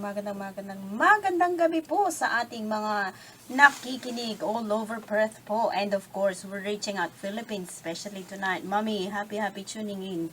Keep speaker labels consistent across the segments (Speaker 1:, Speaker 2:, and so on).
Speaker 1: magandang gabi po sa ating mga nakikinig all over Perth po. And of course, we're reaching out Philippines, especially tonight. Mommy, happy tuning in.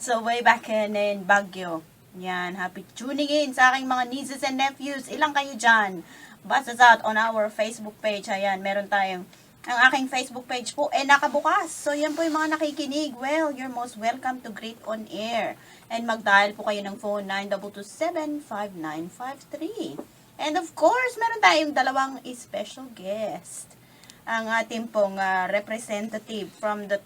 Speaker 1: So way back in Baguio. Yan, happy tuning in sa aking mga nieces and nephews. Ilang kayo dyan? Bust us out on our Facebook page. Ayan, meron tayong ang aking Facebook page po nakabukas. So, yan po yung mga nakikinig. Well, you're most welcome to Greet on Air. And mag-dial po kayo ng phone 922-75953. And of course, meron tayong dalawang special guest. Ang ating pong representative from the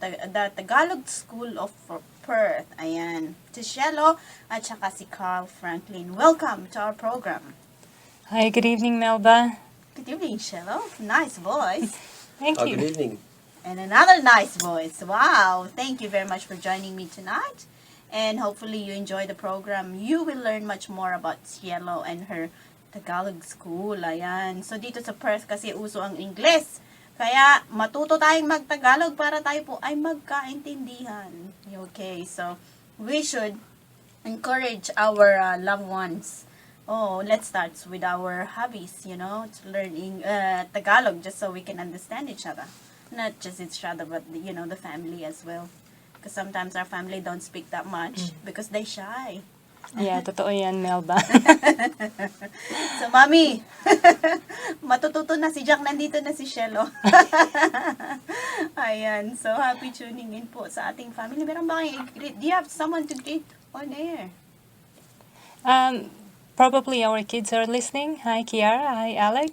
Speaker 1: Tagalog School of Perth. Ayan, si Cielo at saka si Karl Franklin. Welcome to our program.
Speaker 2: Hi, good evening, Melba.
Speaker 1: Good evening, Cielo. Nice voice.
Speaker 2: Thank you.
Speaker 3: Good evening.
Speaker 1: And another nice voice. Wow. Thank you very much for joining me tonight. And hopefully you enjoy the program. You will learn much more about Cielo and her Tagalog school. Ayan. So dito sa Perth kasi uso ang Ingles. Kaya matuto tayong mag-Tagalog para tayo po ay magkaintindihan. Okay. So we should encourage our loved ones. Oh, let's start with our hobbies, to learning Tagalog just so we can understand each other. Not just each other, but, the family as well. Because sometimes our family don't speak that much because they're shy.
Speaker 2: Yeah, totoo yan, Melba.
Speaker 1: So, Mami, matututo na si Jack, nandito na si Cielo. Ayan, so happy tuning in po sa ating family. Meron ba kayong i-greet? Do you have someone to greet on air?
Speaker 2: Probably our kids are listening. Hi, Kiara. Hi, Alec.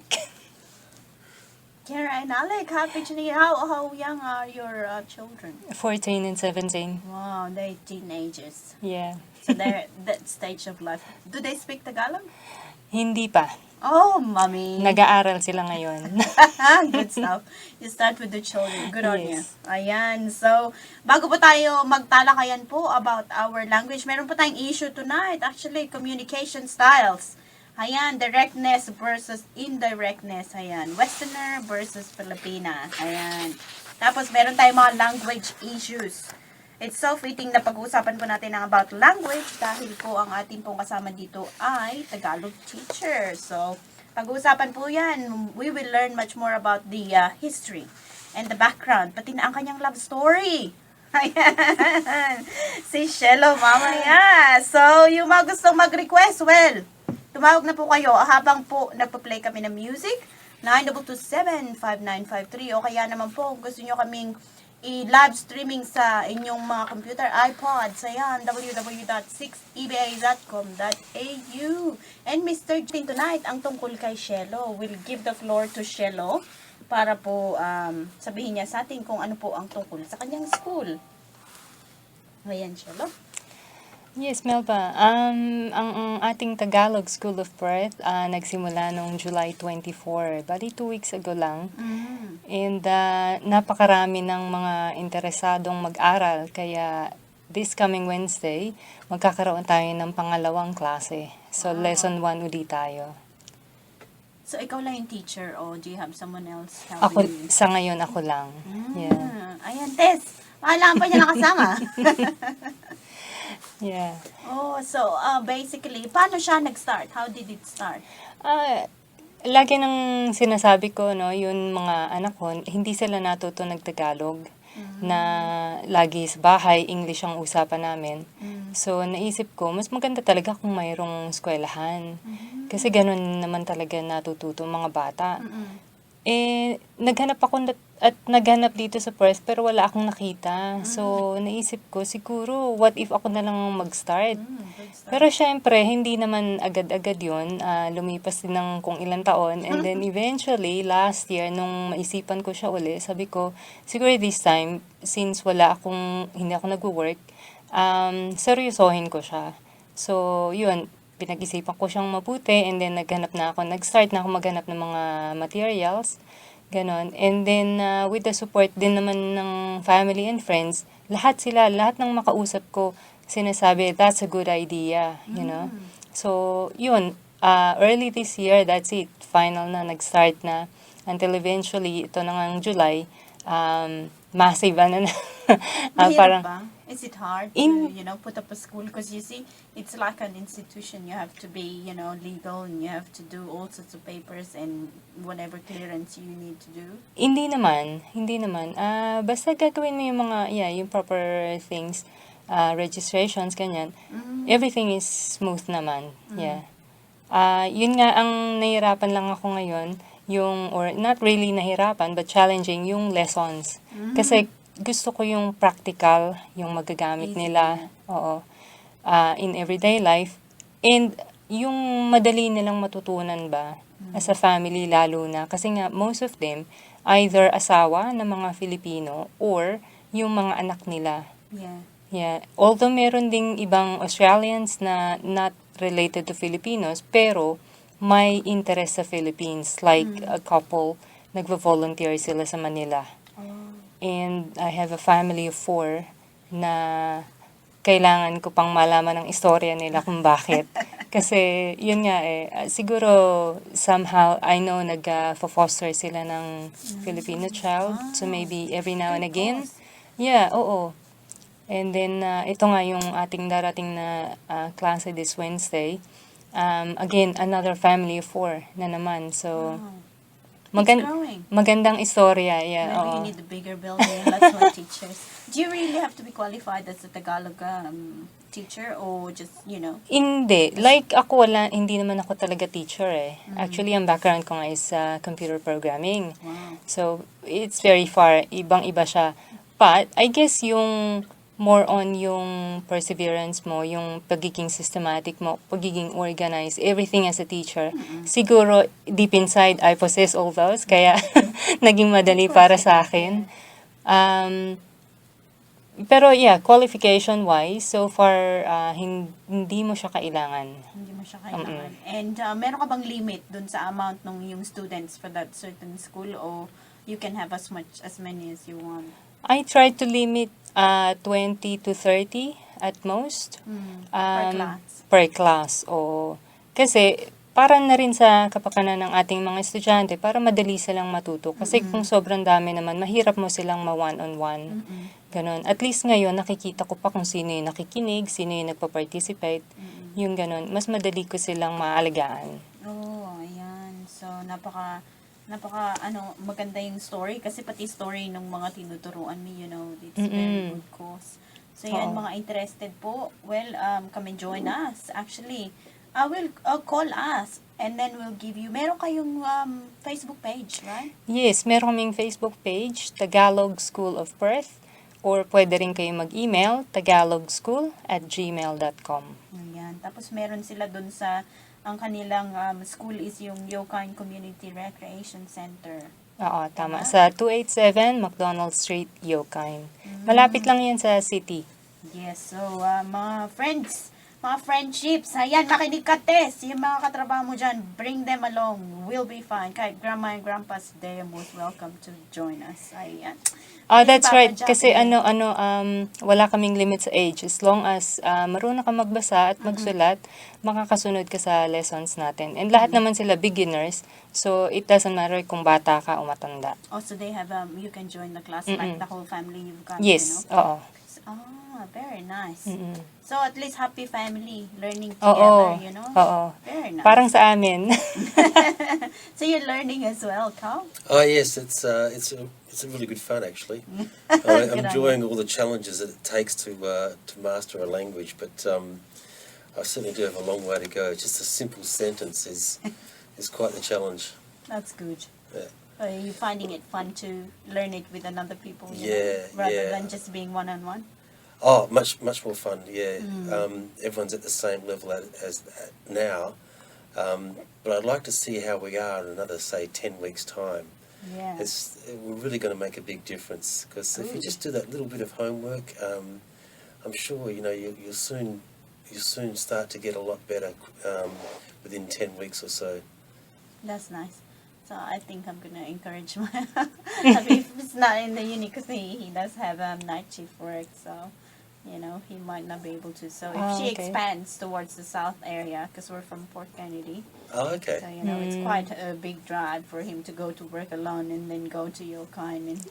Speaker 1: Kiara and Alec, happy tuning in. How young are your children?
Speaker 2: 14 and 17.
Speaker 1: Wow, they're teenagers.
Speaker 2: Yeah.
Speaker 1: So they're that stage of life. Do they speak Tagalog?
Speaker 2: Hindi pa.
Speaker 1: Oh, Mommy.
Speaker 2: Nag-aaral sila ngayon.
Speaker 1: Good stuff. You start with the children. Good on you.
Speaker 2: Yes.
Speaker 1: Ayan. So, bago po tayo magtalakayan po about our language, meron po tayong issue tonight. Actually, communication styles. Ayan, directness versus indirectness. Ayan, Westerner versus Filipina. Ayan. Tapos, meron tayong mga language issues. It's so fitting na pag-uusapan po natin ang about language dahil po ang ating pong kasama dito ay Tagalog teacher. So, pag-uusapan po yan, we will learn much more about the history and the background, pati na ang kanyang love story. Ayan. Si Cielo mamaya. So, yung mga gustong mag-request, well, tumawag na po kayo habang po nagpa-play kami ng music. 922-75953 o kaya naman po gusto nyo kaming i-live streaming sa inyong mga computer, iPods, ayan, www.6EBA-FM.au. And Mr. Jane tonight, ang tungkol kay Cielo, we'll give the floor to Cielo para po sabihin niya sa atin kung ano po ang tungkol sa kanyang school. Ayan, Cielo.
Speaker 2: Yes, Melba. Ang ating Tagalog School of Perth nagsimula noong July 24. Bali, 2 weeks ago lang. And napakarami ng mga interesadong mag-aral. Kaya this coming Wednesday, magkakaroon tayo ng pangalawang klase. So, lesson 1 ulit tayo.
Speaker 1: So, ikaw lang yung teacher o do you have someone else
Speaker 2: Ako,
Speaker 1: helping you?
Speaker 2: sa ngayon, ako lang. Yeah.
Speaker 1: Ayan, Tess. Maalaan pa niya nakasama.
Speaker 2: Yeah.
Speaker 1: Oh, so basically, paano siya nag-start? How did it start?
Speaker 2: Lagi nang sinasabi ko, no, yung mga anak ko, hindi sila natuto nag-Tagalog. Na lagi sa bahay, English ang usapan namin. So, naisip ko, mas maganda talaga kung mayroong eskwelahan. Kasi ganun naman talaga natututo mga bata. Naghanap ako at naghanap dito sa Perth pero wala akong nakita. So, naisip ko, siguro, what if ako na lang mag-start? Pero syempre, hindi naman agad-agad yun. Lumipas din ng kung ilang taon. And then eventually, last year, nung maisipan ko siya uli, sabi ko, siguro this time, since hindi ako nag-work, seryosohin ko siya. So, yun, pinag-isipan ko siyang mabuti and then nag-start na ako maghanap ng mga materials, ganon. And then, with the support din naman ng family and friends, lahat ng makausap ko, sinasabi, that's a good idea, So, yun, early this year, that's it, final na, nag-start na, until eventually, ito na ngang July, massive,
Speaker 1: Mahirap
Speaker 2: Parang,
Speaker 1: ba? Is it hard to,
Speaker 2: in,
Speaker 1: put up a school? Because you see, it's like an institution. You have to be, legal, and you have to do all sorts of papers and whatever clearance you need to do.
Speaker 2: hindi naman. Basta gagawin mo yung mga, yung proper things, registrations, ganyan. Everything is smooth naman, yeah. Yun nga, ang nahirapan lang ako ngayon, or not really nahirapan, but challenging, yung lessons. Kasi gusto ko yung practical, yung magagamit
Speaker 1: Easy,
Speaker 2: nila, oo, in everyday life. And yung madali nilang matutunan ba, as a family lalo na. Kasi nga, most of them, either asawa ng mga Filipino or yung mga anak nila.
Speaker 1: Yeah.
Speaker 2: Yeah. Although meron ding ibang Australians na not related to Filipinos, pero may interest sa Philippines. Like a couple, nagvo-volunteer sila sa Manila. And I have a family of 4 na kailangan ko pang malaman ng istorya nila kung bakit. Kasi, yun nga siguro somehow, I know nag-foster sila ng Filipino child. So maybe every now and again. Yeah, oo. And then, ito nga yung ating darating na klase this Wednesday. Again, another family of 4 na naman. So,
Speaker 1: growing.
Speaker 2: magandang istorya. Yeah,
Speaker 1: Maybe
Speaker 2: oo.
Speaker 1: you need a bigger building and lots more teachers. Do you really have to be qualified as a Tagalog teacher or just,
Speaker 2: Hindi. Like ako, hindi naman ako talaga teacher eh. Actually, ang background ko nga is computer programming.
Speaker 1: Wow.
Speaker 2: So, it's very far. Ibang-iba siya. But, I guess yung more on yung perseverance mo, yung pagiging systematic mo, pagiging organized, everything as a teacher. Siguro, deep inside, I possess all those. Kaya, naging madali para sa akin. Pero yeah, qualification-wise, so far, hindi mo siya kailangan.
Speaker 1: Hindi mo siya kailangan. And meron ka bang limit dun sa amount ng yung students for that certain school or you can have as many as you want?
Speaker 2: I try to limit 20 to 30 at most.
Speaker 1: Per class.
Speaker 2: Per class, oo. Kasi, para na rin sa kapakanan ng ating mga estudyante, para madali silang matuto. Kasi kung sobrang dami naman, mahirap mo silang ma-one-on-one. Ganon. At least ngayon, nakikita ko pa kung sino yung nakikinig, sino yung nagpa-participate. Yung ganon. Mas madali ko silang maalagaan.
Speaker 1: Oh, ayan. So, maganda yung story. Kasi pati story ng mga tinuturuan mo, it's very good cause. So, yan, mga interested po, well, come and join us. Actually, will call us and then we'll give you, meron kayong Facebook page, right?
Speaker 2: Yes, meron kaming Facebook page, Tagalog School of Perth, or pwede rin kayo mag-email, tagalogschool@gmail.com.
Speaker 1: Ayan. Tapos meron sila dun sa, ang kanilang school is yung Yokain Community Recreation Center.
Speaker 2: Oo, tama. Sa 287 McDonald Street, Yokain. Malapit lang yan sa city.
Speaker 1: Yes, so mga friendships, ayan, makinig ka, Tess. Yung mga katrabaho mo dyan, bring them along. We'll be fine. Kahit grandma and grandpas, they are most welcome to join us. Ayan.
Speaker 2: That's right. Kasi wala kaming limit sa age. As long as marunong ka magbasa at magsulat, makakasunod ka sa lessons natin. And lahat naman sila beginners. So, it doesn't matter kung bata ka o matanda.
Speaker 1: Oh, so they have, you can join the class like the whole family you've got,
Speaker 2: Yes, oo.
Speaker 1: Very nice. So, at least happy family learning
Speaker 2: Oo,
Speaker 1: together,
Speaker 2: oo.
Speaker 1: Very nice.
Speaker 2: Parang sa amin.
Speaker 1: So, you're learning as well, Karl?
Speaker 3: Oh yes, it's a really good fun actually. I'm enjoying all the challenges that it takes to master a language, but I certainly do have a long way to go. Just a simple sentence is quite the challenge.
Speaker 1: That's good.
Speaker 3: Yeah.
Speaker 1: Are you finding it fun to learn it with other people? Rather than just being one-on-one?
Speaker 3: Oh, much more fun. Yeah, everyone's at the same level as now, but I'd like to see how we are in another, say, 10 weeks' time.
Speaker 1: Yeah.
Speaker 3: We're really going to make a big difference because if you just do that little bit of homework, I'm sure you'll soon start to get a lot better within 10 weeks or so.
Speaker 1: That's nice. So I think I'm gonna encourage my if it's not in the uni because he does have night shift work, so he might not be able to. So if she expands towards the south area, because we're from Port Kennedy,
Speaker 3: Oh, okay.
Speaker 1: so it's quite a big drive for him to go to work alone and then go to Yokain and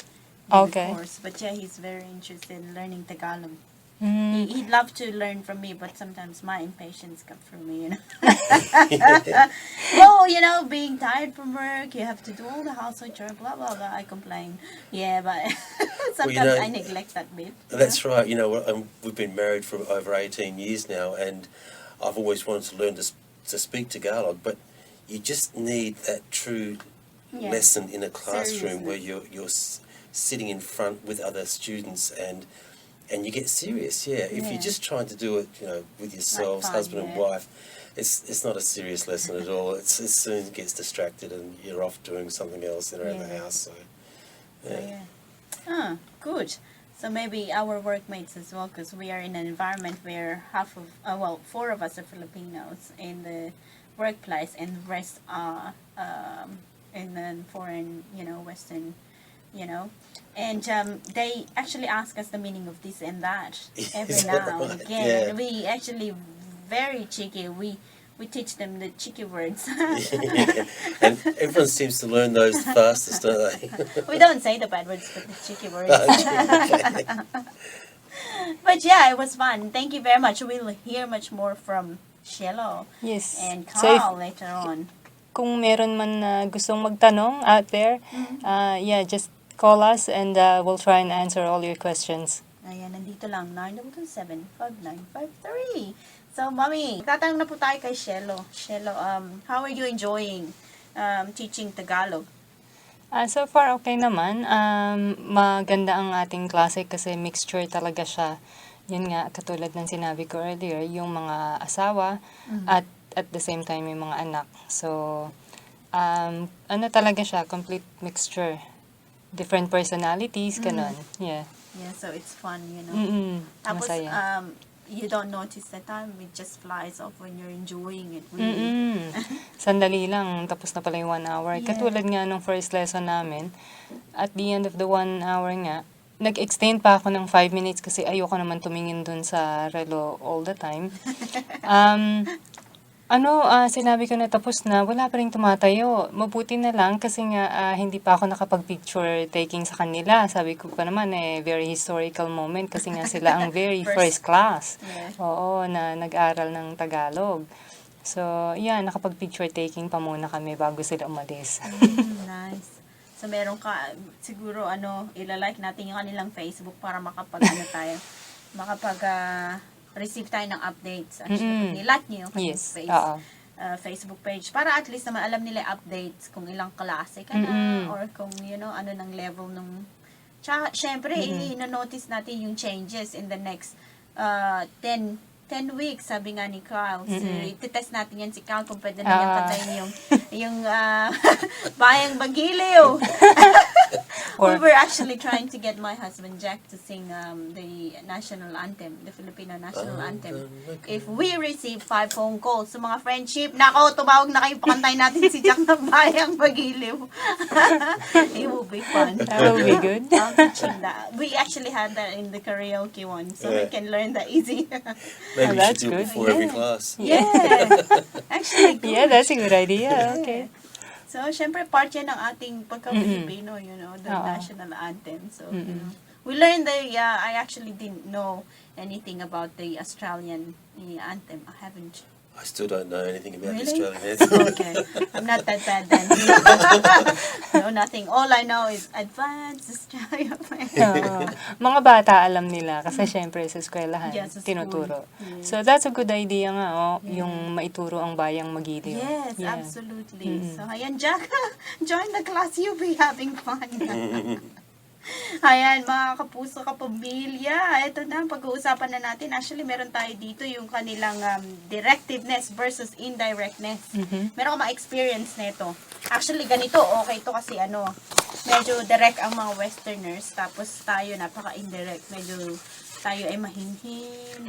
Speaker 2: Okay.
Speaker 1: course. But yeah, he's very interested in learning Tagalog.
Speaker 2: Mm.
Speaker 1: He'd love to learn from me, but sometimes my impatience comes from me, Well, being tired from work, you have to do all the household chore, blah, blah, blah. I complain. Yeah, but sometimes I neglect that bit.
Speaker 3: That's right. We've been married for over 18 years now, and I've always wanted to learn to speak Tagalog, but you just need that true
Speaker 1: Yeah.
Speaker 3: lesson in a classroom where
Speaker 1: Seriously.
Speaker 3: you're sitting in front with other students and you get serious. Yeah, if
Speaker 1: Yeah.
Speaker 3: you're just trying to do it, with yourselves,
Speaker 1: fun,
Speaker 3: husband and
Speaker 1: yeah.
Speaker 3: wife, it's not a serious lesson at all. It's as soon as it gets distracted and you're off doing something else around the
Speaker 1: Yeah.
Speaker 3: house. So,
Speaker 1: So,
Speaker 3: yeah.
Speaker 1: yeah. Good. So maybe our workmates as well, because we are in an environment where four of us are Filipinos in the workplace, and the rest are in the foreign, Western, and they actually ask us the meaning of this and that every
Speaker 3: Is
Speaker 1: now
Speaker 3: that
Speaker 1: and
Speaker 3: right?
Speaker 1: again.
Speaker 3: Yeah.
Speaker 1: And we actually very cheeky. We teach them the cheeky words.
Speaker 3: And everyone seems to learn those the fastest, don't they?
Speaker 1: We don't say the bad words, but the cheeky words.
Speaker 3: Okay.
Speaker 1: But yeah, it was fun. Thank you very much. We'll hear much more from Cielo
Speaker 2: Yes.
Speaker 1: and
Speaker 2: So if
Speaker 1: Karl later on.
Speaker 2: kung meron man na gustong magtanong out there, yeah, just call us and we'll try and answer all your questions.
Speaker 1: Ayan, nandito lang, 977-5953. So, Mami, tatanong na po tayo kay Cielo. Cielo, how are you enjoying teaching Tagalog?
Speaker 2: So far, okay naman. Maganda ang ating klase kasi mixture talaga siya. Yun nga, katulad ng sinabi ko earlier, yung mga asawa at the same time yung mga anak. So, ano talaga siya, complete mixture. Different personalities, ganun. Yeah.
Speaker 1: Yeah, so it's fun, Tapos,
Speaker 2: Masaya.
Speaker 1: you don't notice the time. It just flies off when you're enjoying it, really.
Speaker 2: Sandali lang, tapos na pala yung 1 hour.
Speaker 1: Yeah.
Speaker 2: Katulad nga nung first lesson namin, at the end of the 1 hour nga, nag-extend pa ako ng 5 minutes kasi ayoko naman tumingin dun sa relo all the time. Sinabi ko na tapos na, wala pa rin tumatayo. Mabuti na lang kasi nga hindi pa ako nakapag-picture taking sa kanila. Sabi ko pa naman very historical moment kasi nga sila ang very first class.
Speaker 1: Yeah.
Speaker 2: Oo, na nag-aral ng Tagalog. So, yeah, nakapag-picture taking pa muna kami bago sila umalis.
Speaker 1: Nice. So, meron ka, siguro, ilalike natin yung kanilang Facebook para receive tayo ng updates. Actually, nilike nyo yung
Speaker 2: Yes, oo.
Speaker 1: Facebook page. Para at least naman alam nila yung updates kung ilang klase ka na or kung, ano ng level nung... Tsaka, syempre, ino-notice natin yung changes in the next 10 weeks, sabi nga ni Karl. So, ititest natin yan si Karl kung pwede na niyang patayin yung bayang bagiliw. We were actually trying to get my husband Jack to sing the national anthem, the Filipino national anthem. If we receive 5 phone calls sa mga friendship, nako, tumawag na kayo, pakantay natin si Jack ng bayang bagiliw. It will be fun.
Speaker 2: That will be good.
Speaker 1: I'll teach him that. We actually had that in the karaoke one, so we
Speaker 3: Yeah.
Speaker 1: can learn that easy.
Speaker 3: Maybe we
Speaker 2: that's
Speaker 3: should do it
Speaker 2: good.
Speaker 3: before every class.
Speaker 1: Yeah. Actually, good.
Speaker 2: Yeah, that's a good idea. Okay.
Speaker 1: So, syempre, part yan ng ating pagka-Filipino, the
Speaker 2: Oo.
Speaker 1: national anthem. So, we learned I actually didn't know anything about the Australian anthem. I haven't.
Speaker 3: I still don't know anything about the
Speaker 1: Really?
Speaker 3: Australian anthem.
Speaker 1: Okay. I'm not that bad then. No, nothing. All I know is Advanced Australia.
Speaker 2: Oo. Mga bata alam nila kasi syempre sa eskwelahan
Speaker 1: Yeah, sa school.
Speaker 2: tinuturo.
Speaker 1: Yeah.
Speaker 2: So that's a good idea nga yung maituro ang bayang magiliw.
Speaker 1: Yes,
Speaker 2: Yeah.
Speaker 1: absolutely. So, ayan, Jack, join the class. You'll be having fun. Ayan, mga kapuso, kapamilya. Ito na, pag-uusapan na natin. Actually, meron tayo dito yung kanilang directiveness versus indirectness. Meron ka ma-experience na ito. Actually, ganito, okay to kasi medyo direct ang mga Westerners. Tapos tayo, napaka-indirect. Medyo tayo ay mahinhin,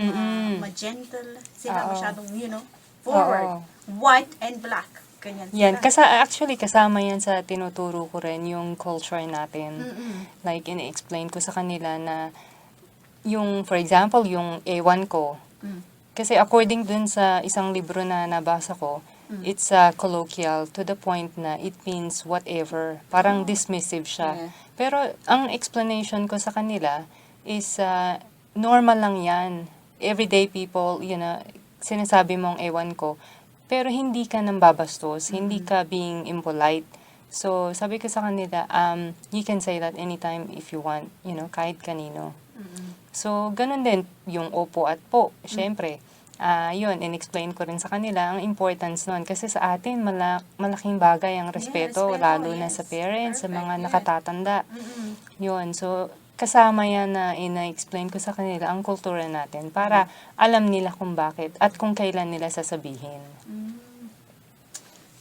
Speaker 1: ma-gentle. Sila masyadong, forward.
Speaker 2: Oo.
Speaker 1: White and black. Ganyan sila.
Speaker 2: Yan, actually kasama yan sa tinuturo ko rin yung culture natin. Like, in-explain ko sa kanila na yung, for example, yung A1 ko. Kasi according dun sa isang libro na nabasa ko, It's colloquial to the point na it means whatever. Parang dismissive siya.
Speaker 1: Yeah.
Speaker 2: Pero ang explanation ko sa kanila is normal lang yan. Everyday people, sinasabi mong ewan ko, pero hindi ka nang babastos, hindi ka being impolite. So, sabi ko sa kanila, you can say that anytime if you want, kahit kanino. So, ganun din yung opo at po. Siyempre, yun, in-explain ko rin sa kanila ang importance nun. Kasi sa atin, malaking bagay ang respeto,
Speaker 1: respeto,
Speaker 2: lalo na
Speaker 1: yes.
Speaker 2: sa parents, sa
Speaker 1: Perfect,
Speaker 2: mga
Speaker 1: yes.
Speaker 2: nakatatanda. Yun, so, kasama yan na ina-explain ko sa kanila ang kultura natin para alam nila kung bakit at kung kailan nila sasabihin.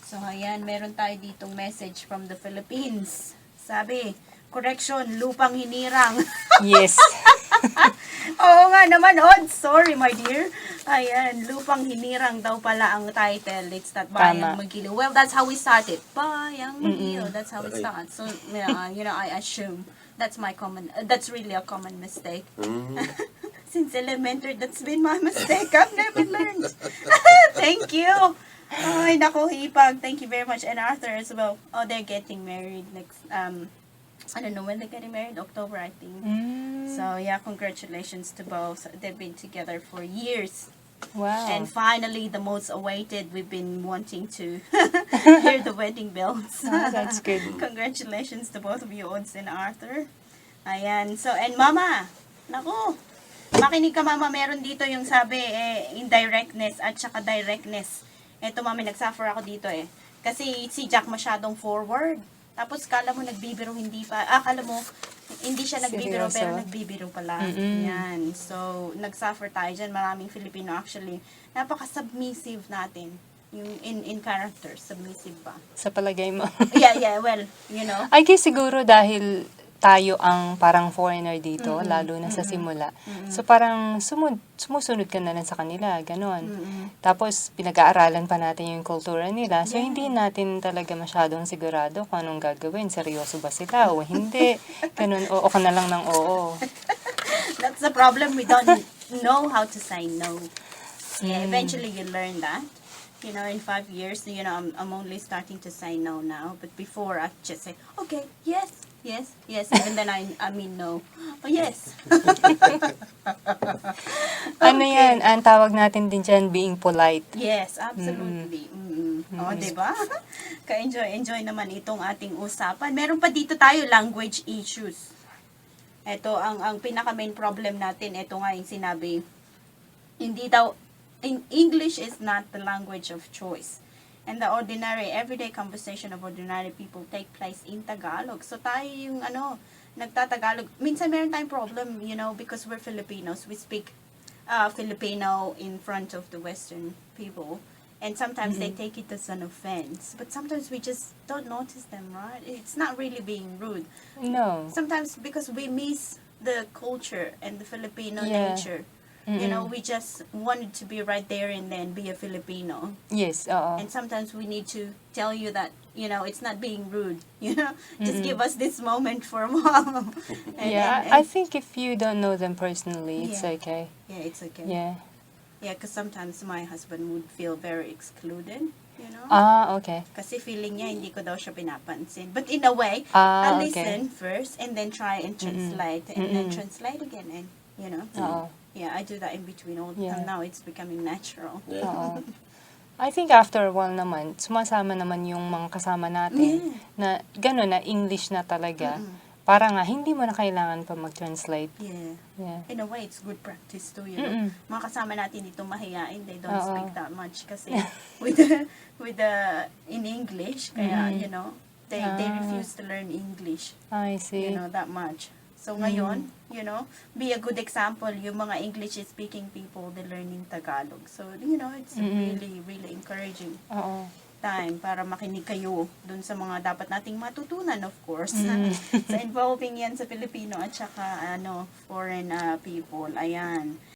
Speaker 1: So, ayan, meron tayo ditong message from the Philippines. Sabi, correction, lupang hinirang.
Speaker 2: Yes.
Speaker 1: Oo nga naman, Od. Sorry, my dear. Ayan, lupang hinirang daw pala ang title. It's not Bayang
Speaker 2: Tama.
Speaker 1: Magilo. Well, that's how we started. Bayang Magilo. That's how it starts. So, I assume that's really a common mistake. Since elementary, that's been my mistake. I've never learned. Thank you. Ay, nako, Hipag. Thank you very much. And Arthur as well. Oh, they're getting married next, I don't know when they're getting married. October, I think. So, yeah, congratulations to both. They've been together for years.
Speaker 2: Wow.
Speaker 1: And finally, the most awaited, we've been wanting to hear the wedding bells.
Speaker 2: That's good.
Speaker 1: Congratulations to both of you, Odds and Arthur. Ayan. So, and Mama, naku, makinig ka Mama, meron dito yung sabi, indirectness at saka directness. Eto Mami, nagsuffer ako dito Kasi si Jack masyadong forward. Tapos kala mo nagbibiro, kala mo hindi siya nagbibiro
Speaker 2: Seryoso?
Speaker 1: pero nagbibiro pala. Yan. So, nagsuffer tayo dyan. Maraming Filipino actually. Napaka-submissive natin. Yung in character, submissive ba?
Speaker 2: Sa palagay mo?
Speaker 1: Yeah, well,
Speaker 2: I guess siguro dahil tayo ang parang foreigner dito, lalo na sa simula. So parang sumusunod ka na lang sa kanila, ganon. Tapos pinag-aaralan pa natin yung kultura nila. So hindi natin talaga masyadong sigurado kung anong gagawin. Seryoso ba sila o hindi? Ganon, oo ka na lang ng oo.
Speaker 1: That's the problem. We don't know how to say no. Yeah, eventually you learn that. In 5 years, I'm only starting to say no now. But before, I just say, okay, yes. Even then I mean no. Oh, yes.
Speaker 2: Ano yan? Ang tawag natin din dyan, being polite.
Speaker 1: Yes, absolutely. O, diba? Ka-enjoy naman itong ating usapan. Meron pa dito tayo, language issues. Ito, ang pinaka-main problem natin, ito nga yung sinabi, hindi daw, English is not the language of choice. And the ordinary, everyday conversation of ordinary people take place in Tagalog. So tayo yung nagtatagalog. Minsan meron tayong problem, because we're Filipinos. We speak Filipino in front of the Western people. And sometimes they take it as an offense. But sometimes we just don't notice them, right? It's not really being rude.
Speaker 2: No.
Speaker 1: Sometimes because we miss the culture and the Filipino
Speaker 2: Yeah.
Speaker 1: nature. We just wanted to be right there and then be a Filipino.
Speaker 2: Yes, oo.
Speaker 1: And sometimes we need to tell you that, it's not being rude. Just give us this moment for a while.
Speaker 2: I think if you don't know them personally, it's
Speaker 1: Yeah.
Speaker 2: okay.
Speaker 1: Yeah, it's okay.
Speaker 2: Yeah.
Speaker 1: Yeah, because sometimes my husband would feel very excluded,
Speaker 2: Okay.
Speaker 1: Kasi feeling niya hindi ko daw siya pinapansin. But in a way,
Speaker 2: okay.
Speaker 1: I listen first and then try and translate. And then translate again and,
Speaker 2: Oo.
Speaker 1: Yeah, I do that in between all the
Speaker 2: Yeah.
Speaker 1: time. Now it's becoming natural.
Speaker 3: Yeah.
Speaker 2: Oo. I think after a while naman, sumasama naman yung mga kasama natin na gano'n na English na talaga. Para nga, hindi mo na kailangan pa mag-translate.
Speaker 1: Yeah.
Speaker 2: Yeah.
Speaker 1: In a way, it's good practice too, Mga kasama natin dito mahihain, they don't
Speaker 2: Oo.
Speaker 1: speak that much kasi with the in English, kaya, they refuse to learn English,
Speaker 2: I see.
Speaker 1: that much. So ngayon, be a good example, yung mga English-speaking people, they learn in Tagalog. So, it's really, really encouraging
Speaker 2: Oo.
Speaker 1: time para makinig kayo dun sa mga dapat nating matutunan, of course. So, involving yan sa Filipino at saka, foreign people. Ayan.